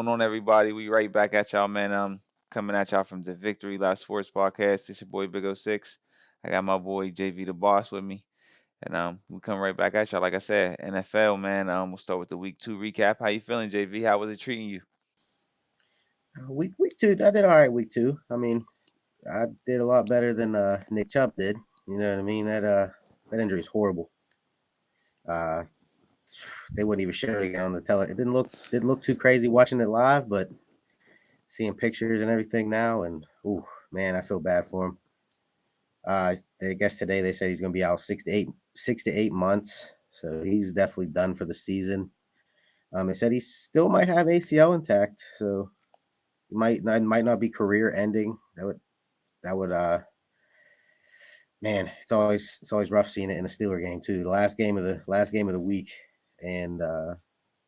going on, everybody? We right back at y'all, man. Coming at y'all from the Victory Live Sports Podcast. It's your boy Big O Six. I got my boy JV the Boss with me, and we come right back at y'all. Like I said, NFL, man. We'll start with the Week 2 recap. How you feeling, JV? How was it treating you? Week two, I did all right. Week two, I mean, I did a lot better than Nick Chubb did. You know what I mean? That injury is horrible. Uh, they wouldn't even show it again on the tele. It didn't look too crazy watching it live, but seeing pictures and everything now, and ooh, man, I feel bad for him. I guess today they said he's going to be out 6 to 8 months, so he's definitely done for the season. They said he still might have ACL intact, so might not be career ending. That would man, it's always rough seeing it in a Steeler game too. The last game of the week, and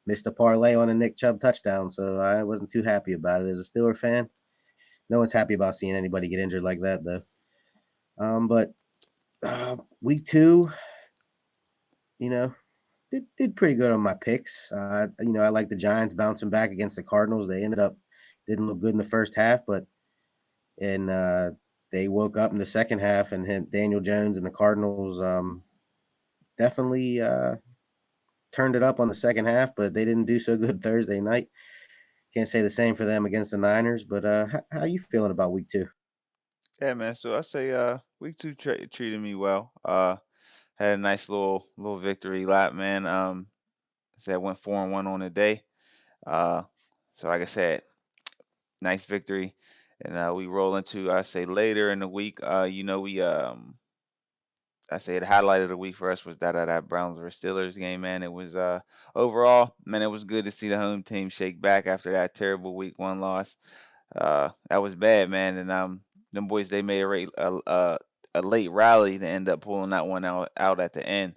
missed a parlay on a Nick Chubb touchdown, so I wasn't too happy about it as a Steeler fan. No one's happy about seeing anybody get injured like that though. But week two, you know, did pretty good on my picks. I like the Giants bouncing back against the Cardinals. They didn't look good in the first half, but and they woke up in the second half, and Daniel Jones and the Cardinals definitely turned it up on the second half, but they didn't do so good Thursday night. Can't say the same for them against the Niners. But how you feeling about week two? Yeah, man. So I say, Week 2 treated me well. Had a nice little victory lap, man. I said went 4-1 on the day. Uh, so like I said, nice victory. And we roll into I say later in the week. We I say the highlight of the week for us was that Browns vs Steelers game, man. It was overall, man, it was good to see the home team shake back after that terrible week 1 loss. That was bad, man. And them boys they made a late rally to end up pulling that one out at the end.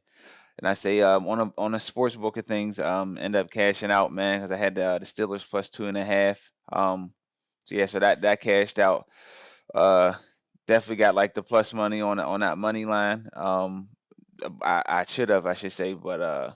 And I say on a sports book of things, end up cashing out, man, because I had the Steelers plus 2.5. So yeah, so that cashed out. Uh, Definitely got like the plus money on that money line. I should have, I should say, but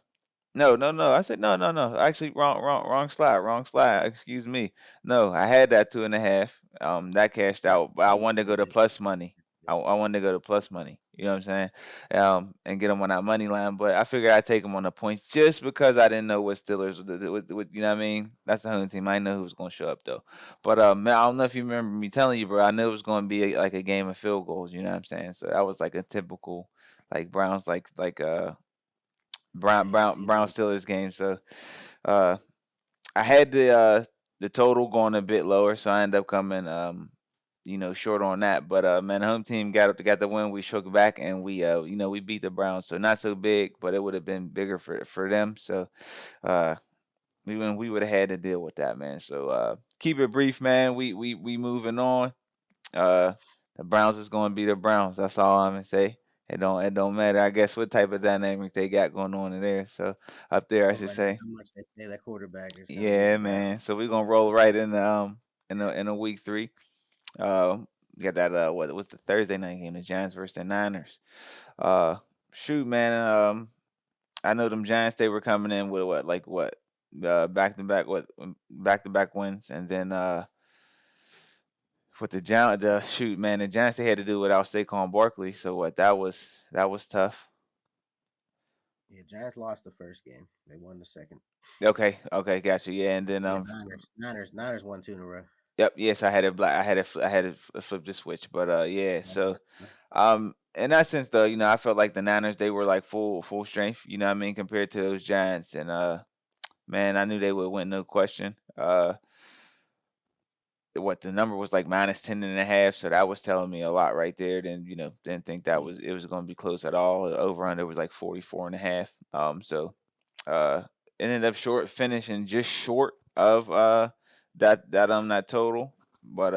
no. I said no, no, no. Actually, wrong slide. Excuse me. No, I had that 2.5. That cashed out, but I wanted to go to plus money. I wanted to go to plus money. You know what I'm saying? And get them on that money line. But I figured I'd take them on the points just because I didn't know what Steelers would you know what I mean? That's the home team. I didn't know who was going to show up though. But man, I don't know if you remember me telling you, bro. I knew it was going to be like a game of field goals. You know what I'm saying? So that was like a typical like Browns Yeah, I seen Brown that. Steelers game. So uh, I had the total going a bit lower, so I ended up coming short on that. But man, home team got the win. We shook back and we beat the Browns. So not so big, but it would have been bigger for them. So uh, we would have had to deal with that, man. So keep it brief, man. We moving on. Uh, the Browns is going to be the Browns. That's all I'm gonna say. It don't matter. I guess what type of dynamic they got going on in there. So up there, I Don't should matter say. how much they pay that quarterback is going to be the Yeah, Browns. man. So we're gonna roll right in the week 3. We got that what was the Thursday night game, the Giants versus the Niners. Uh, Shoot, man. I know them Giants they were coming in with what back to back wins, and then with the shoot, man, the Giants they had to do without Saquon Barkley. So what that was tough. Yeah, Giants lost the first game. They won the second. Okay, got you. Yeah, and then Yeah, Niners won two in a row. yep, yes, I had it black. I had to flip the switch, but yeah. So in that sense, though, I felt like the Niners they were like full strength. You know what I mean, compared to those Giants, and man, I knew they would win, no question. What the number was like minus 10.5, so that was telling me a lot right there. Then didn't think that Yeah, it was going to be close at all. The over under was like 44.5. So uh it ended up finishing just short of that total, but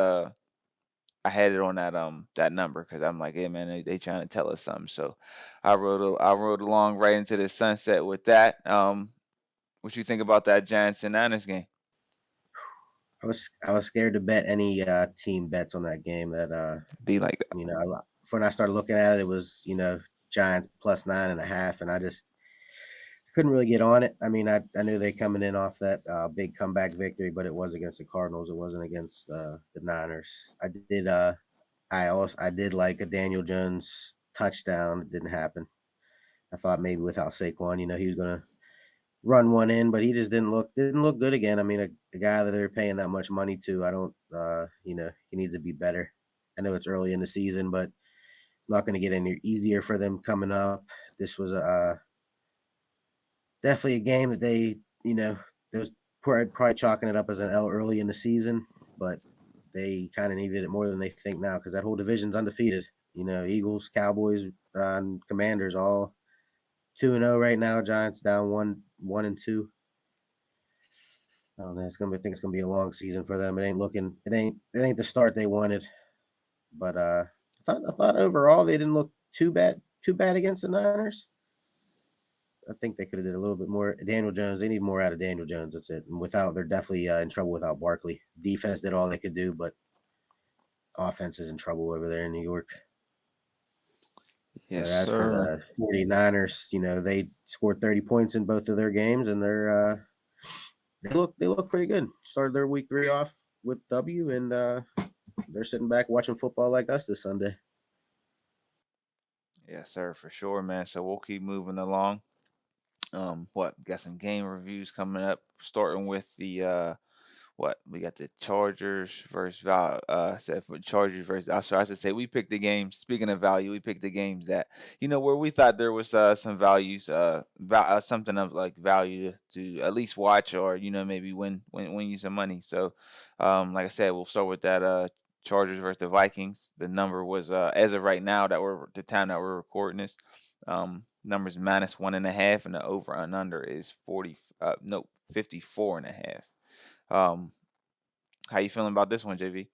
I had it on that number because I'm like, hey man, they trying to tell us something. So I rode along right into the sunset with that. What you think about that Giants and Niners game? I was scared to bet any team bets on that game. That Be like when I started looking at it, it was Giants plus 9.5, and I just couldn't really get on it. I mean, I knew they coming in off that big comeback victory, but it was against the Cardinals. It wasn't against the Niners. I did like a Daniel Jones touchdown. It didn't happen. I thought maybe without Saquon, he was gonna run one in, but he just didn't look good again. I mean, a guy that they're paying that much money to, I don't, he needs to be better. I know it's early in the season, but it's not going to get any easier for them coming up. This was definitely a game that there was probably chalking it up as an L early in the season, but they kind of needed it more than they think now because that whole division's undefeated. Eagles, Cowboys, and Commanders all 2-0 right now. Giants down 1-2. I don't know. I think it's gonna be a long season for them. It ain't the start they wanted. But I thought overall they didn't look too bad against the Niners. I think they could have did a little bit more. Daniel Jones, they need more out of Daniel Jones. That's it. And they're definitely in trouble without Barkley. Defense did all they could do, but offense is in trouble over there in New York. Yes, But as for sir. the 49ers, they scored 30 points in both of their games, and they look pretty good. Started their week 3 off with W, and they're sitting back watching football like us this Sunday. Yes, sir, for sure, man. So we'll keep moving along. What got some game reviews coming up, starting with the what we got the Chargers versus said for Chargers versus. I should say we picked the games. Speaking of value, we picked the games that where we thought there was some values, something of like value to at least watch or maybe win you some money. So, like I said, we'll start with that Chargers versus the Vikings. The number was as of right now that we're the time that we're recording this. Numbers -1.5, and the over and under is 54.5. Um, how you feeling about this one, JV?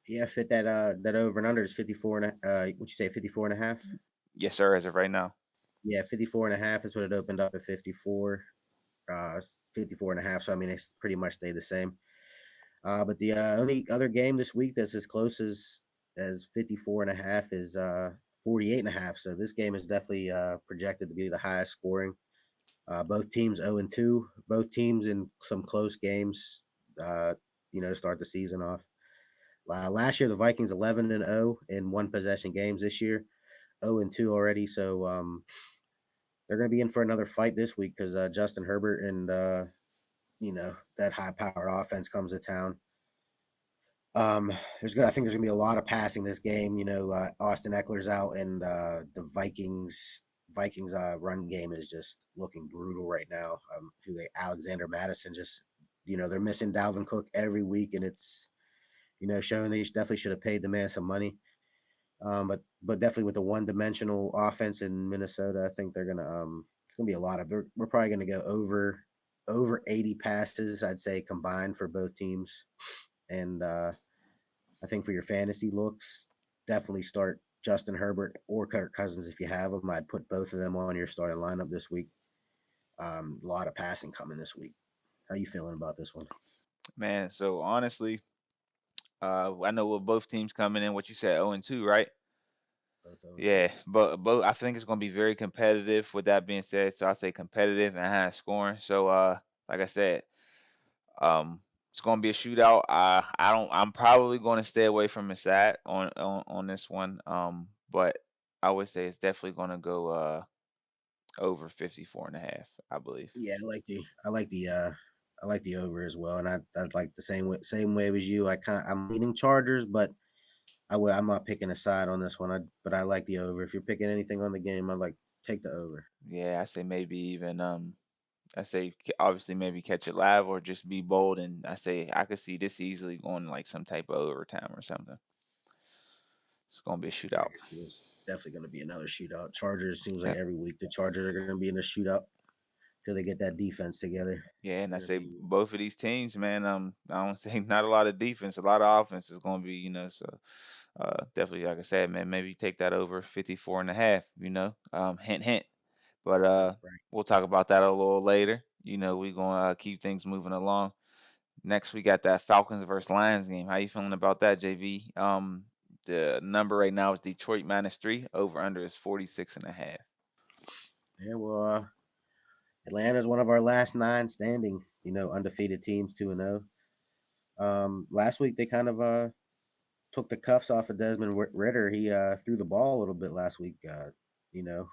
Yeah, fit that over and under is 54 and what you say 54 and a half? Yes, sir. As of right now. Yeah, 54 and a half is what it opened up at 54. 54 and a half, so I mean it's pretty much stayed the same. But the only other game this week that's as close as 54 and a half is 48 and a half. So this game is definitely projected to be the highest scoring. Both teams 0 and 2. Both teams in some close games. To start the season off. Last year the Vikings 11 and 0 in one possession games. This year 0 and 2 already. So they're going to be in for another fight this week because Justin Herbert and that high powered offense comes to town. I think there's gonna be a lot of passing this game. Austin Eckler's out, and the Vikings run game is just looking brutal right now. Alexander Madison just they're missing Dalvin Cook every week, and it's showing they definitely should have paid the man some money. But definitely with the one dimensional offense in Minnesota, I think they're gonna it's gonna be a lot of we're probably gonna go over 80 passes, I'd say combined for both teams. And I think for your fantasy looks, definitely start Justin Herbert or Kirk Cousins if you have them. I'd put both of them on your starting lineup this week. A lot of passing coming this week. How you feeling about this one? Man, so honestly, I know with both teams coming in, what you said, 0 and 2, right? Both 0 and 2. Yeah, but both I think it's going to be very competitive. With that being said, so I say competitive and high scoring. So, like I said, it's going to be a shootout. I don't. I'm probably going to stay away from a side on this one. But I would say it's definitely going to go over 54.5, I believe. Yeah, I like the over as well, and I'd like the same way as you. I'm leaning Chargers, but I'm not picking a side on this one. But I like the over. If you're picking anything on the game, I like take the over. Yeah, I say maybe even I say obviously maybe catch it live or just be bold, and I say I could see this easily going like some type of overtime or something. It's gonna be a Yeah, I shootout. can see this definitely going to be another shootout. Chargers seems like Yeah, every week the Chargers are going to be in a shootout till they get that defense together. yeah, and I They're going to say be both of these teams, man. I don't say not a lot of defense, a lot of offense is gonna be, so definitely like I said, man, maybe take that over 54.5. Hint, hint. But right, right. we'll talk about that a little later. We're gonna keep things moving along. Next, we got that Falcons versus Lions game. How you feeling about that, JV? The number right now is Detroit -3. Over under is 46.5. Yeah, well, Atlanta's one of our last nine standing, undefeated teams, 2-0. Last week they kind of took the cuffs off of Desmond Ritter. He threw the ball a little bit last week. You know,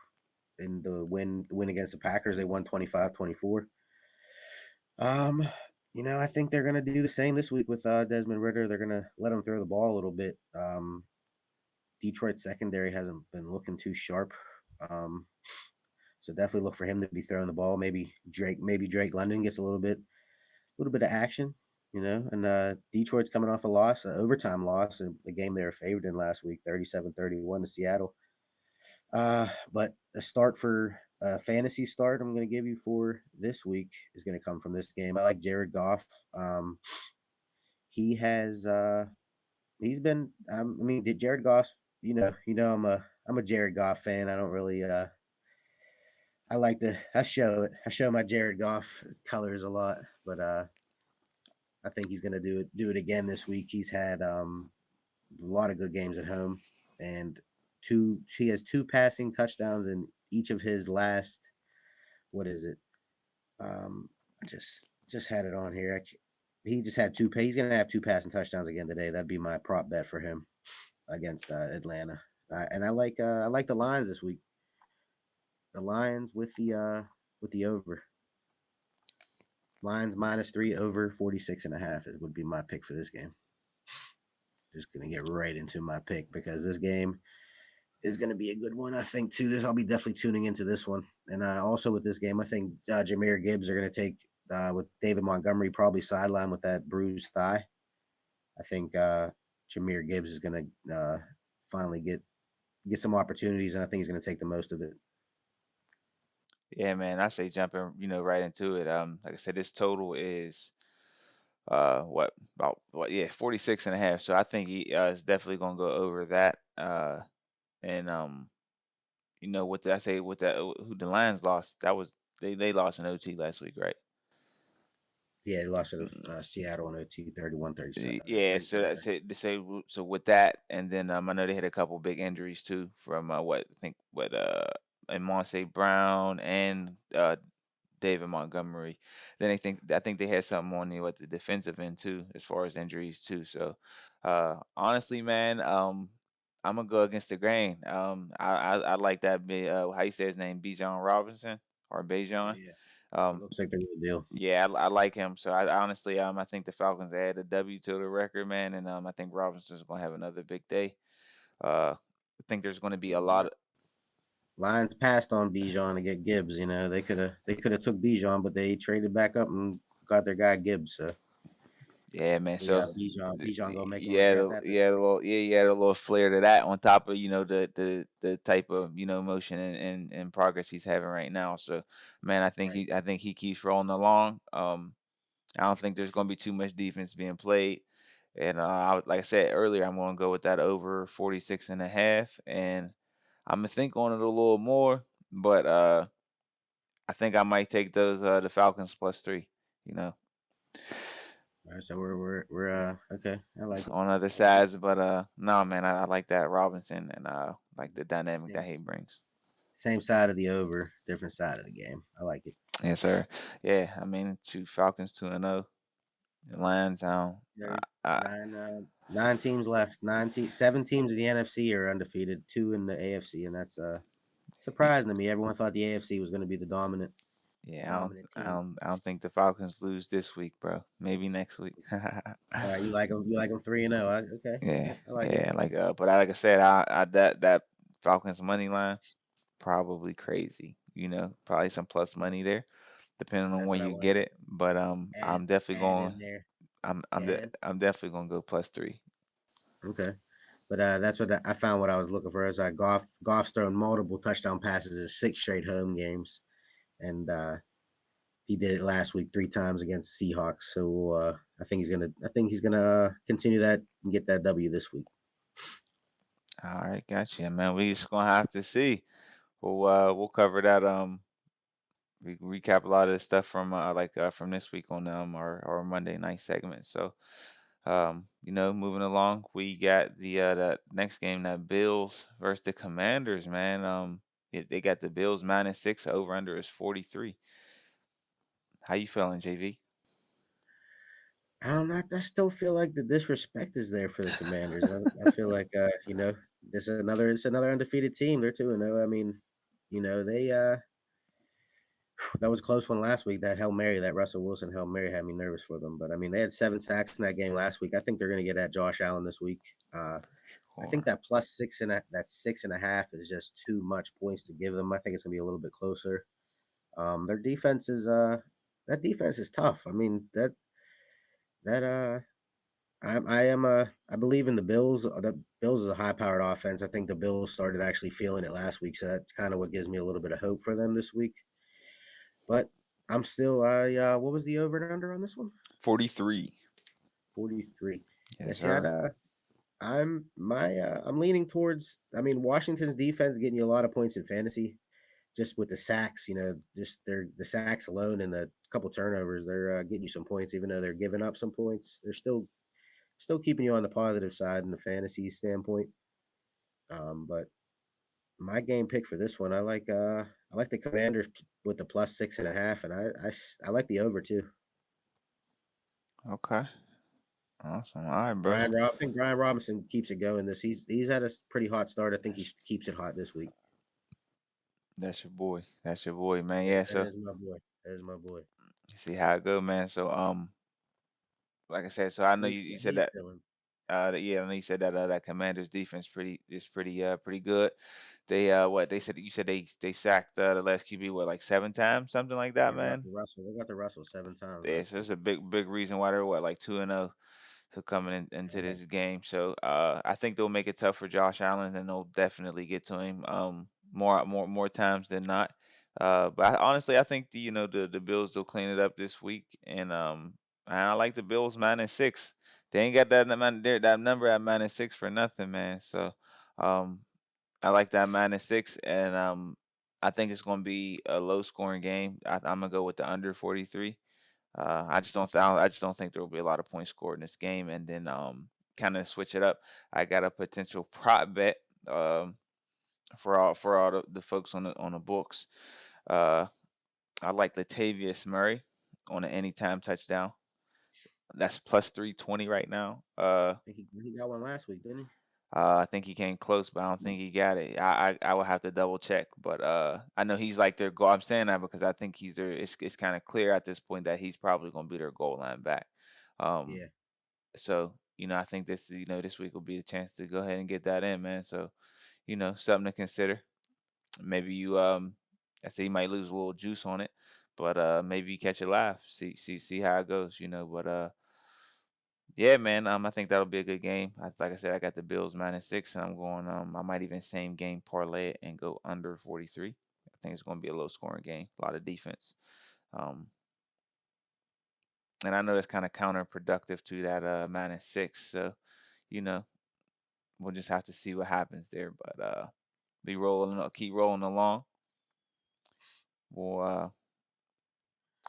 in the win against the Packers, they won 25-24. Um, I think they're gonna do the same this week with Desmond Ritter. They're gonna let him throw the ball a little bit. Detroit secondary hasn't been looking too sharp. Um, so definitely look for him to be throwing the ball. Maybe Drake London gets a little bit of action, and Detroit's coming off a loss, an overtime loss in the game they were favored in last week, 37-31 to Seattle. But the start for fantasy start I'm going to give you for this week is going to come from this game. I like Jared Goff. He has he's been did Jared Goff, I'm a Jared Goff fan. I don't really I like to I show my Jared Goff colors a lot, but I think he's going to do it again this week. He's had a lot of good games at home, and he has two passing touchdowns in each of his last. What is it? I just had it on here. He just had two. He's gonna have two passing touchdowns again today. That'd be my prop bet for him against Atlanta. And I like the Lions this week. The Lions with the over. Lions -3 over 46.5 would be my pick for this game. Just gonna get right into my pick because this game is going to be a good one. I think too. I'll be definitely tuning into this one, and also with this game, I think Jahmyr Gibbs are going to take with David Montgomery probably sideline with that bruised thigh. I think Jahmyr Gibbs is going to finally get some opportunities, and I think he's going to take the most of it. Yeah, man, I say jumping, right into it. Like I said, this total is what about what yeah, 46 and a half. So I think he is definitely gonna go over that. And what did I say with that who the Lions lost, that was they lost in OT last week, right? Yeah, he lost to Seattle in OT 31-37. Yeah, so 37. that's it. To say so with that, and then I know they had a couple big injuries too from what I think what and Monse Brown and David Montgomery. Then I think they had something on there with the defensive end too, as far as injuries too. So honestly, man, I'm gonna go against the grain. I like that how you say his name, Bijan Robinson or Oh Bijan. yeah, it Um, looks like the real deal. yeah, I like him. So I honestly, I think the Falcons add a W to the record, man, and I think Robinson's gonna have another big day. I think there's gonna be a lot. Lions passed on Bijan to get Gibbs. They could have took Bijan, but they traded back up and got their guy Gibbs. So, Yeah, man. so yeah, So Bijan gonna make him yeah, regret that this year. you had a little flair to that on top of the type of motion and progress he's having right now. So man, Right. I think he keeps rolling along. I don't think there's going to be too much defense being played. And like I said earlier, I'm going to go with that over 46 and a half. And I'm gonna think on it a little more, but I think I might take those the Falcons +3. You know. All right, so we're okay. I like it. On other I like it. sides, but no, man, I like that Robinson and like the dynamic that Same he brings. same side of the over, different side of the game. I like it. Yes, sir. Yeah, I mean, two Falcons 2-0. Lions, There's I, nine teams left. 7 teams in the NFC are undefeated. Two in the AFC, and that's y- surprising to me. Everyone thought the AFC was going to be the dominant yeah, dominant team. I don't think the Falcons lose this week, bro. Maybe next week. All right, you like them? You like them 3-0? Okay, Yeah, okay, I like it. yeah, like but like I said, I that Falcons money line probably crazy. Probably some plus money there, depending on That's where what I you wanted get to it. But add add in there. I'm definitely gonna go +3. Okay. But that's what I found. What I was looking for is Goff's thrown multiple touchdown passes in 6 straight home games, and he did it last week 3 times against Seahawks. So I think he's gonna continue that and get that W this week. All right, gotcha, man. We just gonna have to see. We'll cover that. Recap a lot of this stuff from from this week on our Monday night segment. So moving along, we got the next game, that Bills versus the Commanders, man. They got the Bills -6, over under is 43. How you feeling, JV? I don't know. I still feel like the disrespect is there for the Commanders. I feel like this is another it's another undefeated team. They're 2-0. I mean, they that was a close one last week. That Hail Mary, that Russell Wilson Hail Mary had me nervous for them. But I mean, they had 7 sacks in that game last week. I think they're gonna get at Josh Allen this week. I think Sure. that plus that 6.5 is just too much points to give them. I think it's gonna be a little bit closer. Their defense is that defense is tough. I mean that I believe in the Bills. The Bills is a high powered offense. I think the Bills started actually feeling it last week, so that's kind of what gives me a little bit of hope for them this week. But I'm still what was the over and under on this one? 43. 43. Yeah, Yes, see, sir. I'm leaning towards. I mean, Washington's defense getting you a lot of points in fantasy, just with the sacks. Just the sacks alone and the couple turnovers, they're getting you some points, even though they're giving up some points. They're still keeping you on the positive side in the fantasy standpoint. But my game pick for this one, I like the Commanders with the plus 6.5, and I like the over too. Okay. Awesome. All right, bro. I think Brian Robinson keeps it going. He's had a pretty hot start. I think keeps it hot this week. That's your boy. That's your boy, man. Yeah. Yes, that So is my boy. That is my boy. you see how it go, man. So like I said, so I know you How said you that. feeling? Yeah, I know you said that that Commanders defense pretty good. They what they said you said they sacked the last QB what like 7 times, something like that, Yeah, man. They got the Russell 7 times Yeah, last so it's week. a big reason why they're what like 2-0. So coming into Yeah, this game. So I think they'll make it tough for Josh Allen, and they'll definitely get to him more times than not. But honestly, I think the Bills will clean it up this week, and I like the Bills -6. They ain't got that number at -6 for nothing, man. So um, I like that -6, and I think it's going to be a low scoring game. I'm gonna go with the under 43. I just don't think there will be a lot of points scored in this game. And then kind of switch it up. I got a potential prop bet for all the folks on the books. Uh, I like Latavius Murray on an anytime touchdown. That's plus 320 right now. I think he got one last week, didn't he? I think he came close, but I don't think he got it. I will have to double check, but I know he's like their goal. I'm saying that because I think he's their. It's kind of clear at this point that he's probably going to be their goal line back. Um, Yeah. So, I think this week will be the chance to go ahead and get that in, man. So, something to consider. Maybe I say you might lose a little juice on it, but maybe you catch it live. See how it goes, But yeah, man. I think that'll be a good game. Like I said, I got the Bills -6, and I'm going. I might even same game parlay it and go under 43. I think it's going to be a low scoring game, a lot of defense. Um, and I know that's kind of counterproductive to that -6. So, you know, we'll just have to see what happens there. But keep rolling along. Well,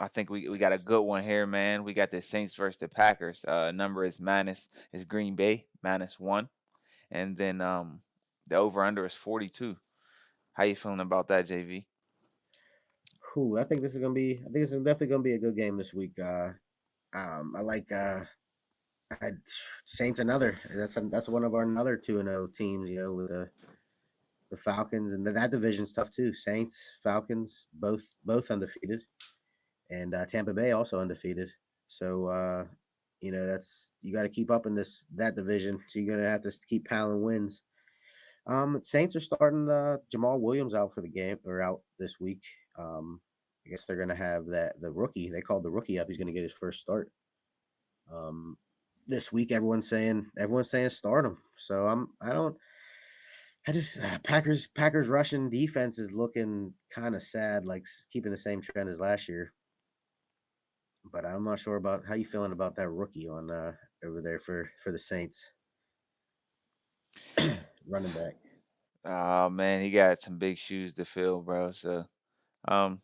I think we got a Yes. good one here, man. We got the Saints versus the Packers. Number is Green Bay -1, and then the over under is 42. How you feeling about that, JV? Whew, I think this is definitely gonna be a good game this week. I like I, Saints another. That's one of our another 2-0 teams. With the Falcons and that division's tough too. Saints, Falcons, both undefeated, and Tampa Bay also undefeated. So that's you got to keep up in that division. So you're gonna have to keep piling wins. Saints are starting Jamal Williams out for the game or out this week. I guess they're gonna have the rookie. They called the rookie up. He's gonna get his first start. Um, this week, everyone's saying start him. So I don't. I just Packers Russian defense is looking kind of sad, like keeping the same trend as last year. But I'm not sure about how you feeling about that rookie on over there for the Saints running back. Oh man, he got some big shoes to fill, bro. So I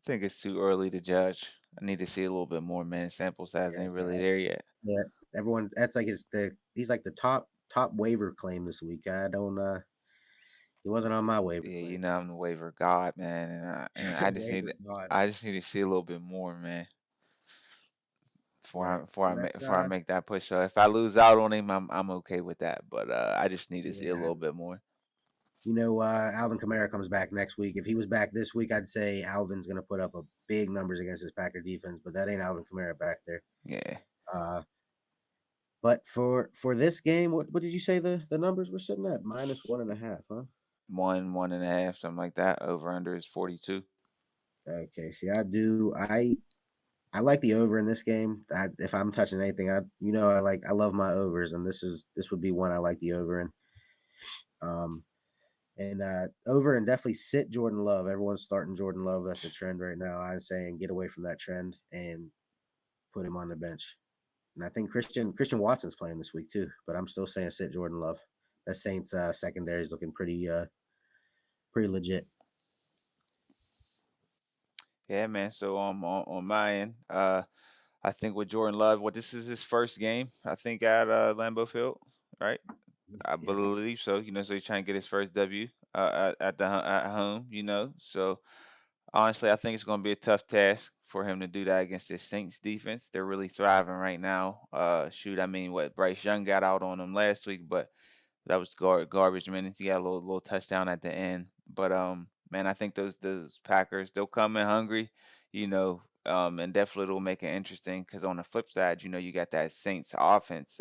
think it's too early to judge. I need to see a little bit more, man. Sample size Yes, ain't really there yet. yeah. Everyone, that's like he's like the top waiver claim this week. I don't he wasn't on my waiver Yeah, claim. I'm the waiver god, man, and I just need Waiver God. to see a little bit more, man. Right. Well, that's before I make that push. So if I lose out on him, I'm okay with that. But I just need to see a yeah. little bit more. Alvin Kamara comes back next week. If he was back this week, I'd say Alvin's going to put up a big numbers against his Packer defense, but that ain't Alvin Kamara back there. Yeah, Uh, but for this game, what did you say the numbers were sitting at? -1.5, huh? 1.5, something like that. Over under is 42. Okay, see, I like the over in this game. If I'm touching anything, I love my overs, and this would be one I like the over in. Um, and over and definitely sit Jordan Love. Everyone's starting Jordan Love. That's a trend right now. I'm saying get away from that trend and put him on the bench. And I think Christian Watson's playing this week too, but I'm still saying sit Jordan Love. That Saints secondary is looking pretty legit. Yeah, man. So on my end, I think with Jordan Love, this is his first game, I think at Lambeau Field, right? I Yeah, believe so. So he's trying to get his first W at home. So honestly, I think it's going to be a tough task for him to do that against this Saints defense. They're really thriving right now. Shoot, I mean, what Bryce Young got out on them last week, but that was garbage minutes. He got a little touchdown at the end. But man, I think those Packers, they'll come in hungry, and definitely it'll make it interesting because on the flip side, you got that Saints offense.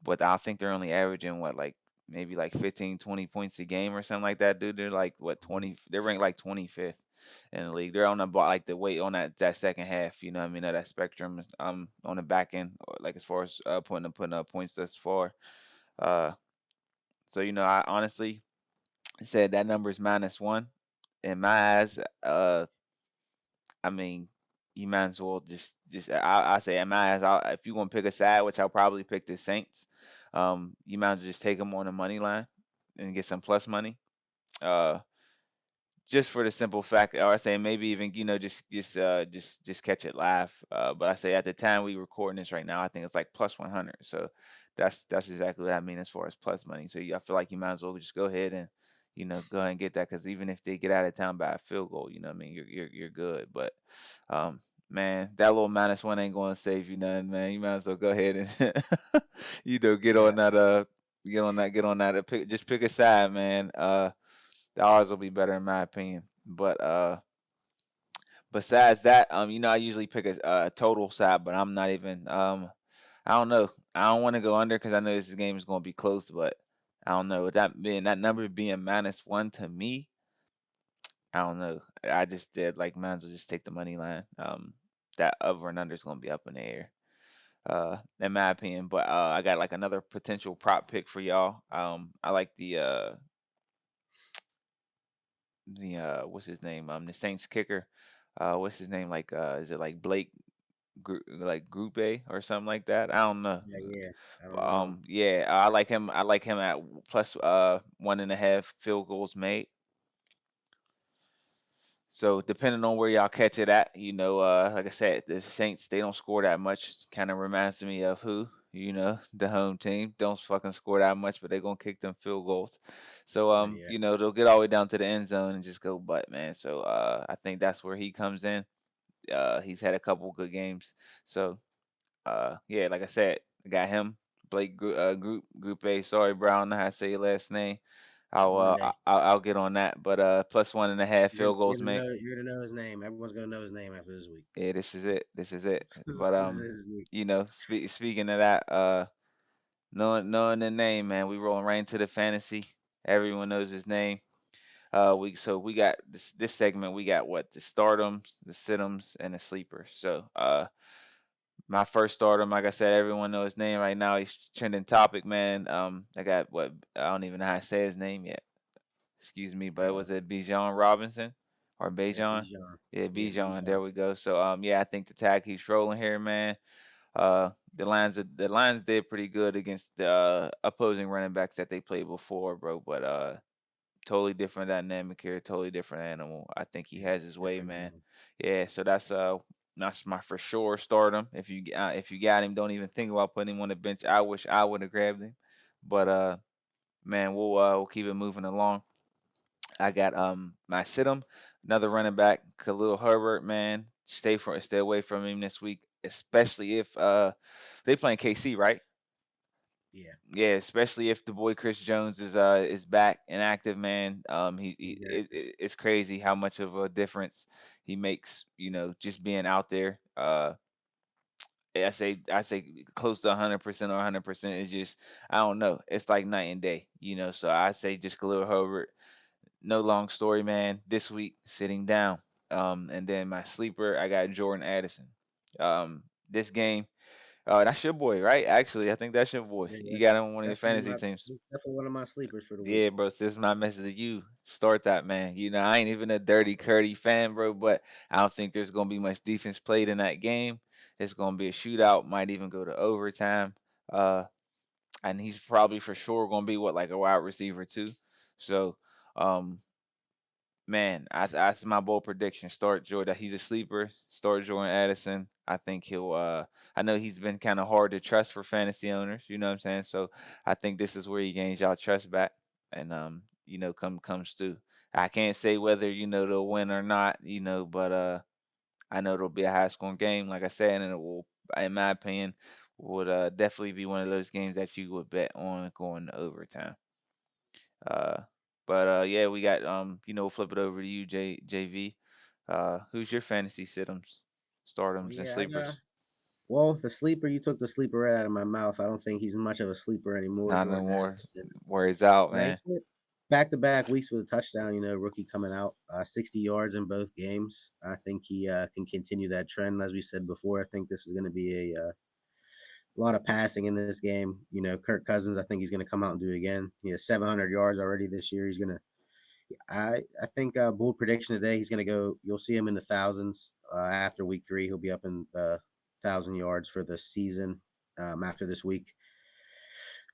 But I think they're only averaging what, like maybe like 15, 20 points a game or something like that, dude. They're like what, 20? They're ranked like 25th in the league. They're on the like the weight on that second half. You know what I mean? Of that spectrum. On the back end, like as far as putting up points thus far. Uh, so I honestly said that number is -1 in my eyes. I mean, you might as well just I say in my eyes, if you're gonna pick a side, which I'll probably pick the Saints, you might as well just take them on the money line and get some plus money. Uh, just for the simple fact, or I say maybe even just catch it live. But I say at the time we recording this right now, I think it's like +100. So that's exactly what I mean as far as plus money. So I feel like you might as well just go ahead and go ahead and get that because even if they get out of town by a field goal, you know what I mean, you're good. But man, that little -1 ain't going to save you nothing, man. You might as well go ahead and get yeah. on that just pick a side, man. The odds will be better in my opinion. But besides that, I usually pick a total side, but I'm not even. I don't know. I don't want to go under because I know this game is going to be close, but I don't know. With that number being -1 to me, I don't know. I just did like might as well just take the money line. That over and under is going to be up in the air. In my opinion, but I got like another potential prop pick for y'all. I like the what's his name? The Saints kicker. What's his name? Like is it like Blake like Group A or something like that? I don't know. Yeah. I But don't know. yeah, I like him. I like him at plus 1.5 field goals made. So depending on where y'all catch it at, like I said, the Saints they don't score that much. Kind of reminds me of who, the home team don't fucking score that much, but they're gonna kick them field goals. So Yeah. they'll get all the way down to the end zone and just go butt, man. So I think that's where he comes in. He's had a couple good games. So yeah, like I said, I got him. Blake Group A. Sorry, bro, I don't know how to say your last name. One day I'll get on that. But plus 1.5 field you're goals gonna made. know you're gonna know his name. Everyone's gonna know his name after this week. Yeah, this is it. This is it. this But is his week. speaking of that, knowing the name, man, we rolling right into the fantasy. Everyone knows his name. We got this segment. We got what the stardoms, the situms, and the sleepers. So my first stardom, like I said, everyone knows his name right now. He's trending topic, man. I got what I don't even know how to say his name yet. Excuse me, but Uh, was it Bijan Robinson or yeah, Bijan? Bijan. Yeah, Yeah, Bijan. There Bijan. we go. So yeah, I think the tag keeps rolling here, man. The Lions did pretty good against the opposing running backs that they played before, bro. But totally different dynamic here, totally different animal. I think he Yeah, has his way, different man. animal. Yeah, so that's my for sure stardom. If you got him, don't even think about putting him on the bench. I wish I would have grabbed him, but man, we'll keep it moving along. I got my situm, another running back, Khalil Herbert. Man, stay away from him this week. especially if they playing KC, right? Yeah, Yeah, especially if the boy Chris Jones is back and active, man. he's active. It's crazy how much of a difference he makes, just being out there. I say close to 100% or 100% is just, I don't know. It's like night and day, So I say just Khalil Herbert. No long story, man. This week sitting down. And then my sleeper, I got Jordan Addison. This game, that's your boy, right? Actually, I think that's your boy. Yeah, You got him on one of your that's one of fantasy my teams. he's definitely one of my sleepers for the week. Yeah, bro. So this is my message to you. Start that, man. I ain't even a dirty Curdy fan, bro, but I don't think there's gonna be much defense played in that game. It's gonna be a shootout, might even go to overtime. Uh, and he's probably for sure gonna be what, like a wide receiver too. So, um, man, that's my bold prediction. Start Jordan. He's a sleeper. Start Jordan Addison. I think he'll. I know he's been kind of hard to trust for fantasy owners. You know what I'm saying? So I think this is where he gains y'all trust back, and comes through. I can't say whether they'll win or not. But I know it'll be a high scoring game, like I said, and it will, in my opinion, would definitely be one of those games that you would bet on going to overtime. Uh, but yeah, we got flip it over to you, JV. Who's your fantasy situms, Oh stardoms, and yeah, sleepers? well, the sleeper, you took the sleeper right out of my mouth. I don't think he's much of a sleeper anymore, Not no Jordan more. Addison. Worries out, Yeah, man. he's hit back-to-back weeks with a touchdown. Rookie coming out, 60 yards in both games. I think he can continue that trend. As we said before, I think this is going to be a lot of passing in this game. Kirk Cousins, I think he's going to come out and do it again. He has 700 yards already this year. He's going to. I think bold prediction today. He's going to go. You'll see him in the thousands after week 3. He'll be up in the 1,000 yards for the season after this week.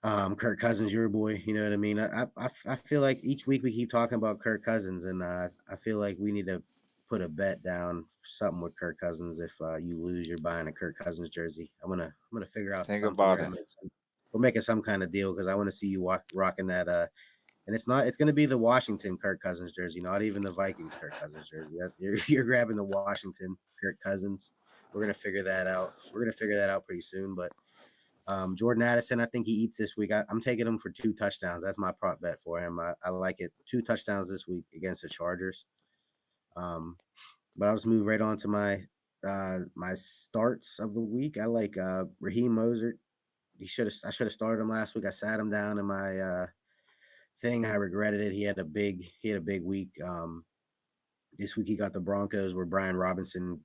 Kirk Cousins, your boy. You know what I mean? I feel like each week we keep talking about Kirk Cousins, and I feel like we need to put a bet down something with Kirk Cousins. If you lose, you're buying a Kirk Cousins jersey. I'm gonna figure out Think something. about it. We're making some kind of deal because I want to see you rocking that. And it's gonna be the Washington Kirk Cousins jersey, not even the Vikings Kirk Cousins jersey. You're grabbing the Washington Kirk Cousins. We're gonna figure that out. We're gonna figure that out pretty soon, but. Jordan Addison, I think he eats this week. I'm taking him for 2 touchdowns. That's my prop bet for him. I like it. 2 touchdowns this week against the Chargers. Um, but I'll just move right on to my starts of the week. I like Raheem Mostert. I should have started him last week. I sat him down in my thing. I regretted it. He had a big week. This week he got the Broncos where Brian Robinson,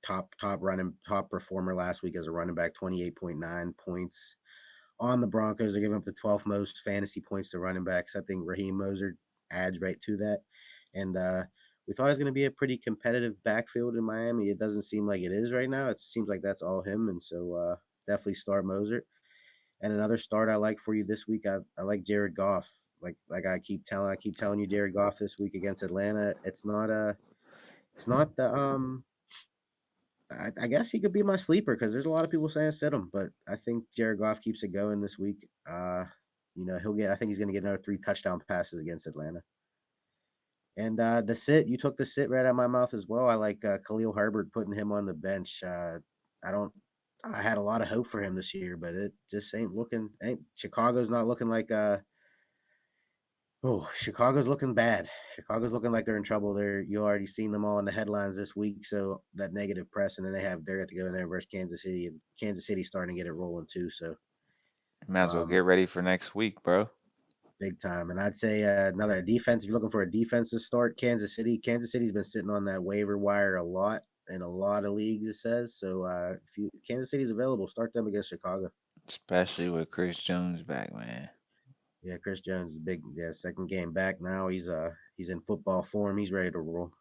top performer last week as a running back, 28.9 points on the Broncos. They're giving up the 12th most fantasy points to running backs. I think Raheem Mostert adds right to that. And we thought it was going to be a pretty competitive backfield in Miami. It doesn't seem like it is right now. It seems like that's all him. And so definitely start Mostert. And another start I like for you this week, I like Jared Goff. Like I keep telling you, Jared Goff this week against Atlanta. It's not the I guess he could be my sleeper because there's a lot of people saying sit him, but I think Jared Goff keeps it going this week. He'll get. I think he's going to get another 3 touchdown passes against Atlanta. And the sit, you took the sit right out of my mouth as well. I like Khalil Herbert putting him on the bench. I don't. I had a lot of hope for him this year, but it just ain't looking. Ain't Chicago's not looking like Oh, Chicago's looking bad. Chicago's looking like they're in trouble. You already seen them all in the headlines this week. So that negative press, and then they're got to go in there versus Kansas City, and Kansas City's starting to get it rolling too. So Might as well get um, ready for next week, bro. big time. And I'd say another defense. If you're looking for a defense to start, Kansas City. Kansas City's been sitting on that waiver wire a lot in a lot of leagues. It says so. If Kansas City's available, start them against Chicago. Especially with Chris Jones back, man. Yeah, Chris Jones is big. Yeah, second game back now. He's in football form. He's ready to roll.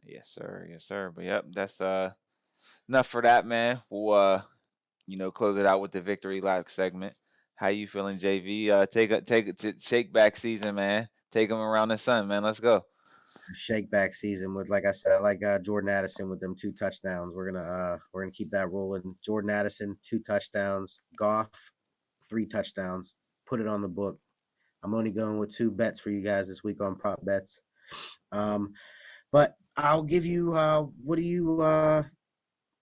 Yes, sir. Yes, sir. But yep, that's enough for that, man. We'll close it out with the victory lap segment. How you feeling, JV? Take a shake back season, man. Take them around the sun, man. Let's go. Shake back season with, like I said, I like Jordan Addison with them 2 touchdowns. We're gonna keep that rolling. Jordan Addison 2 touchdowns. Goff 3 touchdowns. Put it on the book. I'm only going with 2 bets for you guys this week on prop bets. Um, but I'll give you. What do you?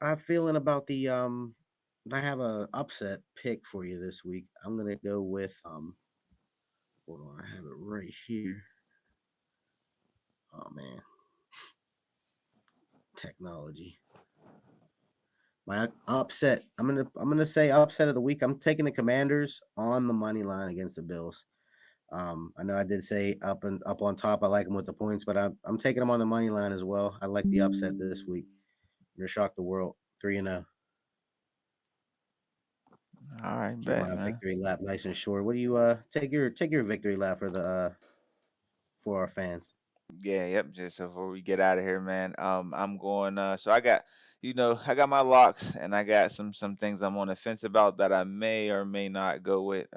I'm feeling about the I have a upset pick for you this week. I'm gonna go with hold on, I have it right here. Oh man, technology. My upset. I'm gonna say upset of the week. I'm taking the Commanders on the money line against the Bills. I know I did say up on top. I like them with the points, but I'm taking them on the money line as well. I like the upset this week. I'm gonna shock the world. 3-0. All right, Keep bet, my man. victory lap nice and short. What do you take your victory lap for the for our fans? Yeah, yep. Just so before we get out of here, man, I'm going. So I got, I got my locks, and I got some things I'm on the fence about that I may or may not go with.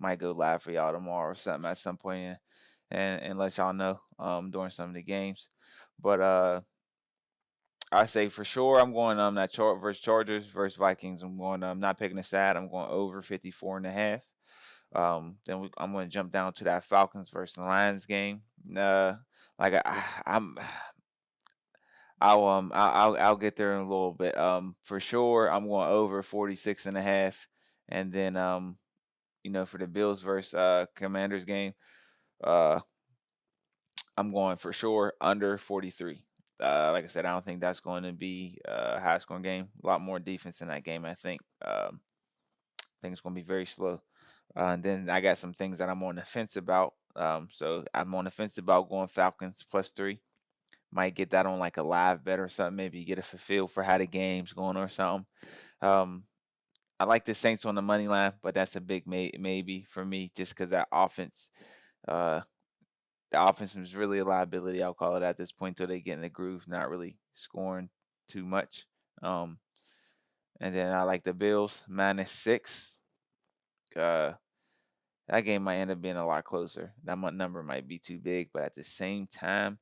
Might go live for y'all tomorrow or something at some point, and let y'all know during some of the games. But I say for sure I'm going that versus Chargers versus Vikings. I'm going not picking a side. I'm going over 54 and a half. I'm going to jump down to that Falcons versus Lions game. Like I'll get there in a little bit. For sure I'm going over 46 and a half, and then for the Bills versus Commanders game, uh I'm going for sure under 43. Like I said, I don't think that's going to be a high scoring game. A lot more defense in that game, I think. I think it's going to be very slow. And then I got some things that I'm on the fence about. So I'm on the fence about going Falcons +3. Might get that on like a live bet or something. Maybe get a feel for how the game's going or something. Um, I like the Saints on the money line, but that's a big maybe for me just because that offense. Uh, the offense is really a liability. I'll call it at this point until they get in the groove, not really scoring too much. Um, and then I like the Bills -6. Uh, that game might end up being a lot closer. That number might be too big, but at the same time,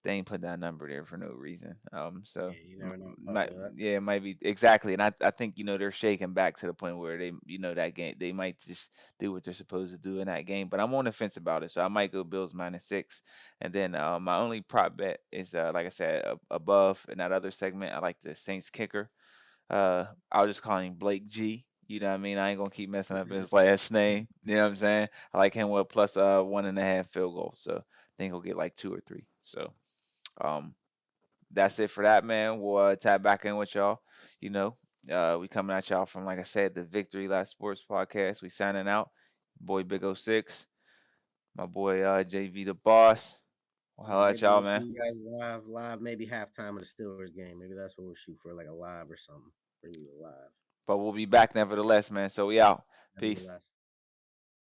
they ain't put that number there for no reason. So Yeah, you never know. Possibly. yeah, it might be exactly. And I think they're shaking back to the point where they that game they might just do what they're supposed to do in that game. But I'm on the fence about it, so I might go Bills -6. And then my only prop bet is like I said above in that other segment. I like the Saints kicker. I'll just call him Blake G. You know what I mean? I ain't gonna keep messing up his last name. You know what I'm saying? I like him with plus 1.5 field goal. So I think he'll get like 2 or 3. So um that's it for that, man. We'll tap back in with y'all. You know, we coming at y'all from, like I said, the Victory Last Sports Podcast. We signing out. Boy Big O Six, my boy JV the Boss. We'll Yeah, holla at maybe we'll y'all, see man. you guys live, maybe halftime of the Steelers game. Maybe that's what we'll shoot for, like a live or something. Bring you live. But we'll be back nevertheless, man. So we out. Peace. Nevertheless.